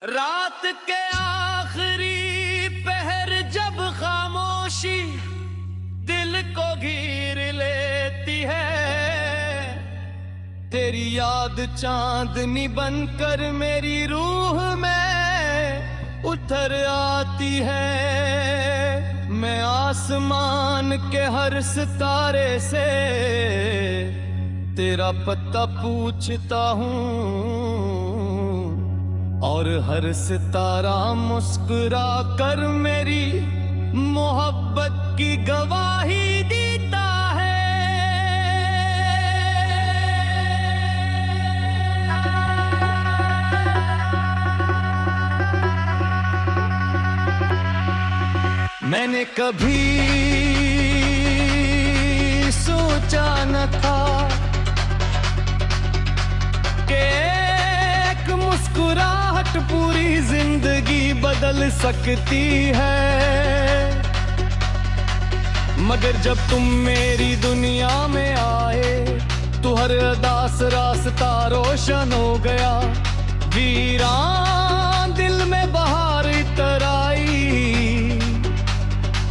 रात के आखिरी पहर जब खामोशी दिल को घेर लेती है, तेरी याद चांदनी बनकर मेरी रूह में उतर आती है। मैं आसमान के हर सितारे से तेरा पता पूछता हूँ और हर सितारा मुस्कुरा कर मेरी मोहब्बत की गवाही देता है। मैंने कभी सोचा न था कि मुस्कुराहट पूरी जिंदगी बदल सकती है। मगर जब तुम मेरी दुनिया में आए तो हर अदास रास्ता रोशन हो गया। वीरान दिल में बहार इतर आई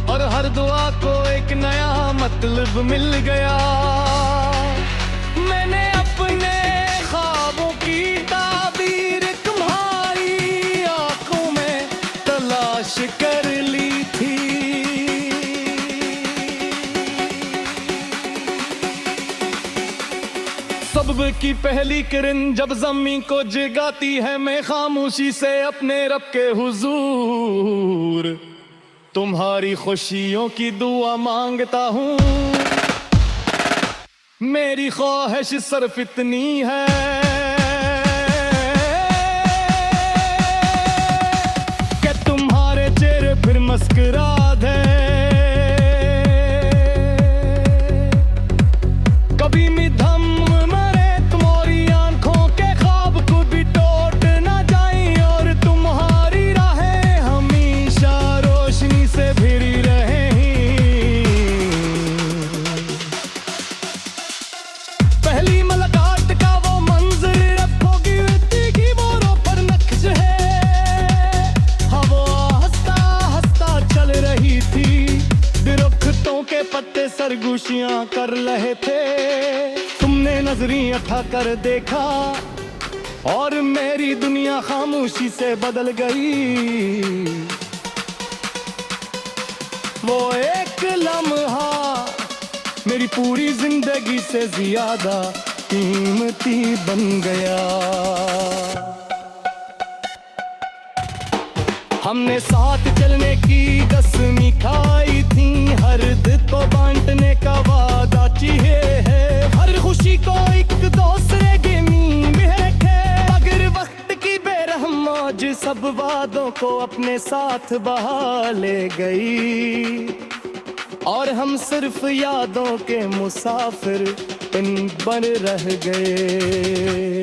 और हर दुआ को एक नया मतलब मिल गया। मैंने अपने ख्वाबों की कर ली थी। सबब की पहली किरण जब ज़मीं को जगाती है, मैं खामोशी से अपने रब के हुजूर तुम्हारी खुशियों की दुआ मांगता हूँ। मेरी ख्वाहिश सिर्फ इतनी है फिर मुस्कुरा दे। कभी भी धम मरे तुम्हारी आंखों के ख्वाब को भी टूट ना जाए और तुम्हारी राहें हमेशा रोशनी से भरी रहें। पहली मुलाकात का वो मंजर रखोगी की मोरों पर नक्श है। चल रही थी दरख्तों के पत्ते सरगोशियां कर रहे थे। तुमने नजरें उठा कर देखा और मेरी दुनिया खामोशी से बदल गई। वो एक लम्हा मेरी पूरी जिंदगी से ज्यादा कीमती बन गया। हमने साथ चलने की कसमें खाई थी, हर दिल को बांटने का वादा किए है। हर खुशी को एक दूसरे के में बैठे, मगर वक्त की बेरहम मौज सब वादों को अपने साथ बहा ले गई और हम सिर्फ यादों के मुसाफिर बन रह गए।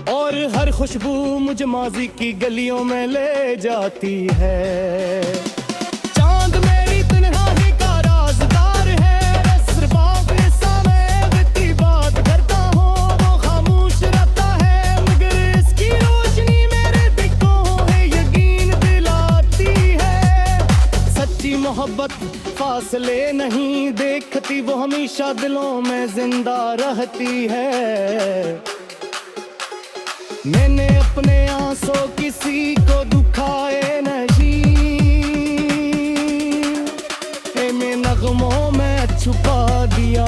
और हर खुशबू मुझे माजी की गलियों में ले जाती है। चांद मेरी तन्हाई का राज़दार है, सिर्फ अपने सामने बीती बात करता हूँ। वो खामोश रहता है मगर इसकी रोशनी मेरे दिलों में यकीन दिलाती है। सच्ची मोहब्बत फासले नहीं देखती, वो हमेशा दिलों में जिंदा रहती है। मैंने अपने आंसू किसी को दुखाए नहीं, मैं नगमों में छुपा दिया।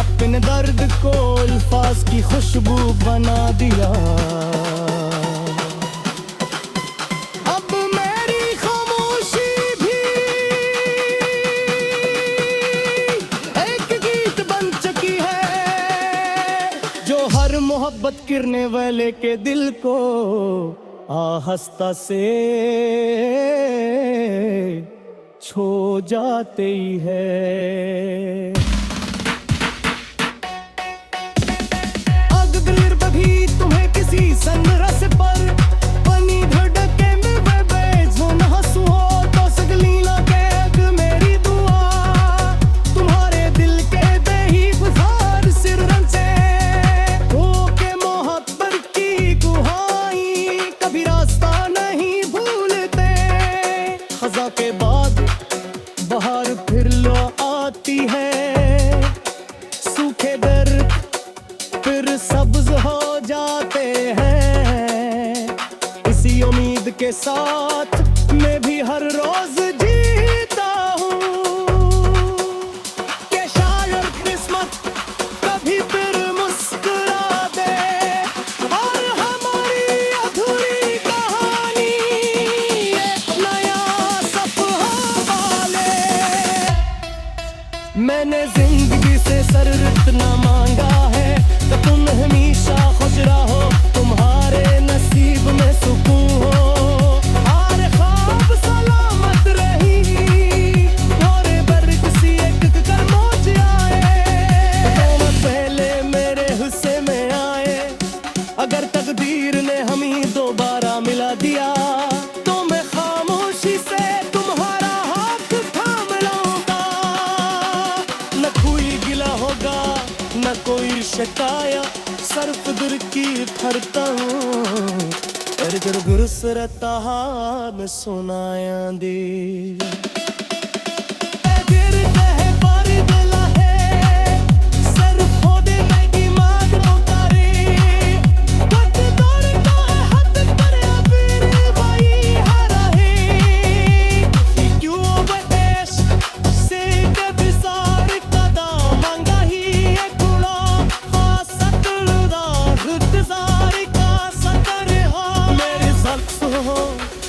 अपने दर्द को अल्फाज की खुशबू बना दिया। अब मेरी खामोशी भी एक गीत बन चुकी है, जो हर मोहब्बत करने वाले के दिल को आहिस्ता से छू जाती है। के साथ मैं भी हर रोज जीता हूँ कि शायद किस्मत कभी फिर मुस्कुरा दे और हमारी अधूरी कहानी एक नया सफर वाले। मैंने जिंदगी से सर इतना मांगा है तो तुम हमेशा खुश रहो, तुम्हारे नसीब में सुकून हो और ख्वाब सलामत रही और बर्क सी एक कर पहुंच आए। तुम पहले मेरे हिस्से में आए, अगर तकदीर ने हमें दोबारा मिला दिया तो मैं खामोशी से तुम्हारा हाथ थाम लूंगा। न कोई गिला होगा न कोई शिकायत, सर्फ दुर की फरता हूँ गुरस रहता मैं सुनाया दे।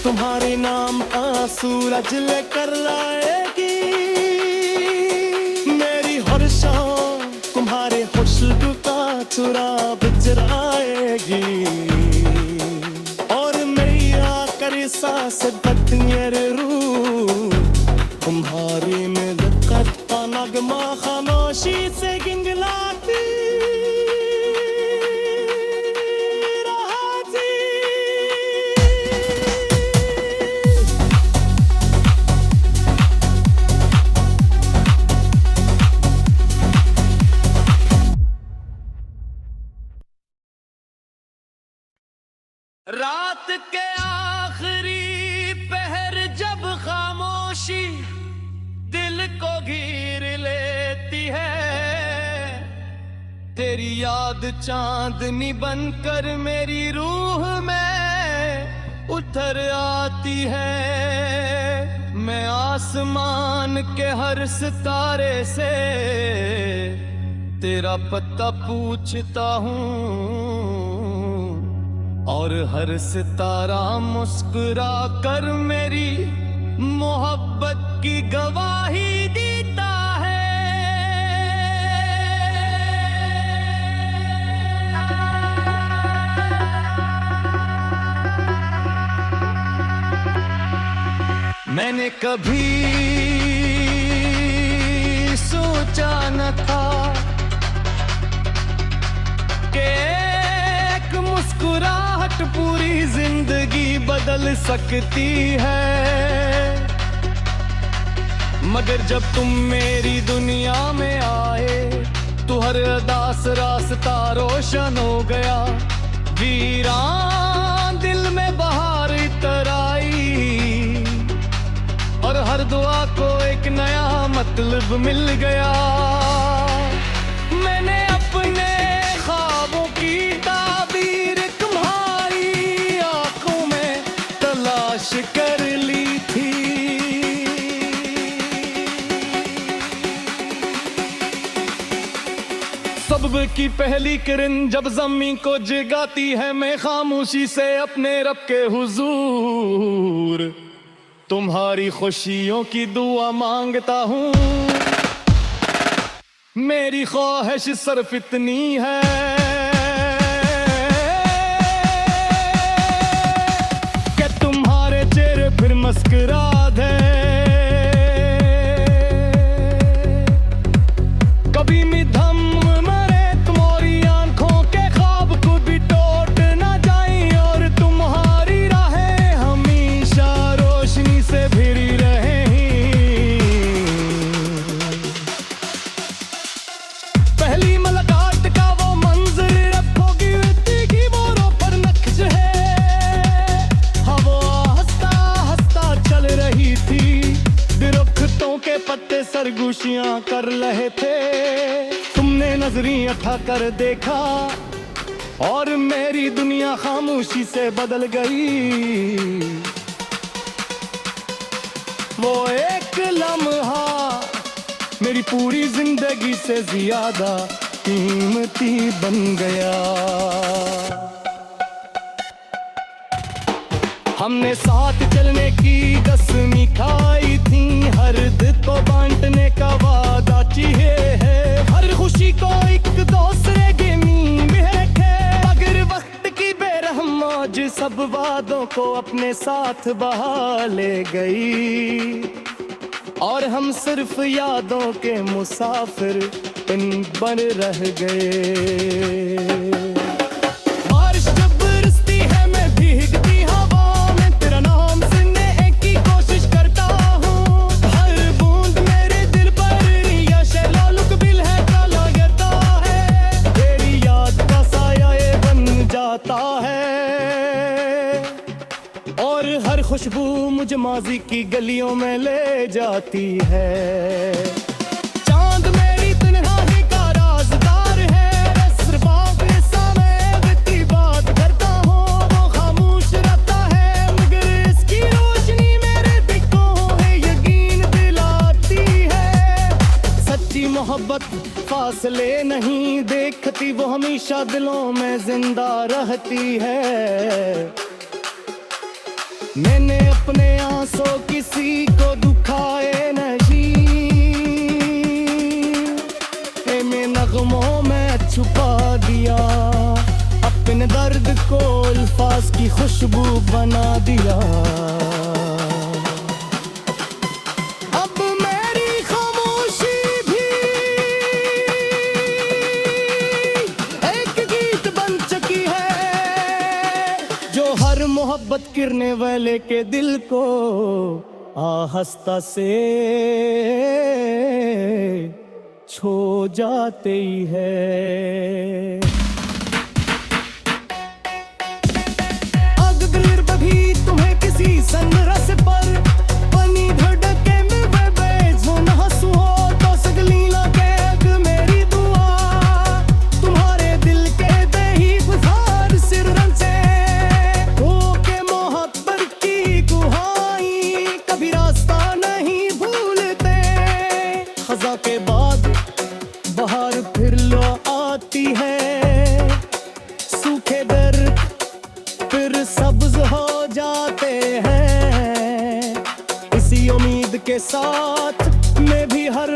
तुम्हारे नाम का सूरज लेकर लाएगी, मेरी हर शाम तुम्हारे खुशबू का चुराग चुराएगी और मेरी आखिरी सांस बदनियर रूह तुम्हारी में दिक्कत का नगमा खामोशी से गिंगलाती। रात के आखिरी पहर जब खामोशी दिल को घेर लेती है, तेरी याद चांदनी बनकर मेरी रूह में उतर आती है। मैं आसमान के हर सितारे से तेरा पता पूछता हूँ और हर सितारा मुस्कुरा कर मेरी मोहब्बत की गवाही देता है। मैंने कभी सोचा न था कि मुस्कुराहट पूरी जिंदगी बदल सकती है, मगर जब तुम मेरी दुनिया में आए तो हर अदास रास्ता रोशन हो गया। वीरान दिल में बहार इतर आई और हर दुआ को एक नया मतलब मिल गया। मैंने अपने ख्वाबों की कर ली थी, सबब की पहली किरण जब ज़मीं को जगाती है, मैं खामोशी से अपने रब के हुजूर तुम्हारी खुशियों की दुआ मांगता हूँ। मेरी ख्वाहिश सिर्फ इतनी है फिर मुस्कुरा दे, कभी भी थम मरे तुम्हारी आंखों के ख्वाब को भी टूट ना जाए और तुम्हारी राहें हमेशा रोशनी से भरी रहे। पहली मुलाकात का वो मंजर रखोगी की मोरों पर नक्श है, चल रही थी दरख्तों के पत्ते सरगोशियां कर रहे थे। तुमने नजरें उठा कर देखा और मेरी दुनिया खामोशी से बदल गई। वो एक लम्हा मेरी पूरी जिंदगी से ज्यादा कीमती बन गया। हमने साथ चलने की कसमें खाई थी, हर दिल को बांटने का वादा किए है, हर खुशी को एक दूसरे के मीम है। अगर वक्त की बेरहम मौज सब वादों को अपने साथ बहा ले गई, और हम सिर्फ यादों के मुसाफिर बन रह गए। बारिश जब बरसती है मैं भीगती हवा में, तेरा नाम सुनने की कोशिश करता हूँ। हर बूंद मेरे दिल पर या शैलालुक बिल है का लगता है, तेरी याद का साया ये बन जाता है। और हर खुशबू मुझे माजी की गलियों में ले जाती है। चांद मेरी तन्हाई का राज़दार है, सिर्फ आपके सामने बिती बात करता हूँ। वो खामोश रहता है मगर इसकी रोशनी मेरे दिलों में यकीन दिलाती है। सच्ची मोहब्बत फासले नहीं देखती, वो हमेशा दिलों में जिंदा रहती है। मैंने अपने आंसू किसी को दुखाए नहीं, मैं नगमों में छुपा दिया, अपने दर्द को अल्फाज की खुशबू बना दिया। अब मेरी खामोशी भी एक गीत बन चुकी है, जो हर मोहब्बत करने वाले के दिल को आहिस्ता से छू जाती है। अगर कभी तुम्हें किसी सनरस पर पानी धड़के में बेबेज ना हंसू हो, तो सगली लगे अग मेरी दुआ तुम्हारे दिल के दही गुजार सिररन से हो के मोहब्बत की गुहाई कभी रास्ता नहीं भूलते। खजा के बाद बहार फिर लो आती है, सूखे दर्द फिर सब्ज हो जाते हैं। इसी उम्मीद के साथ मैं भी हर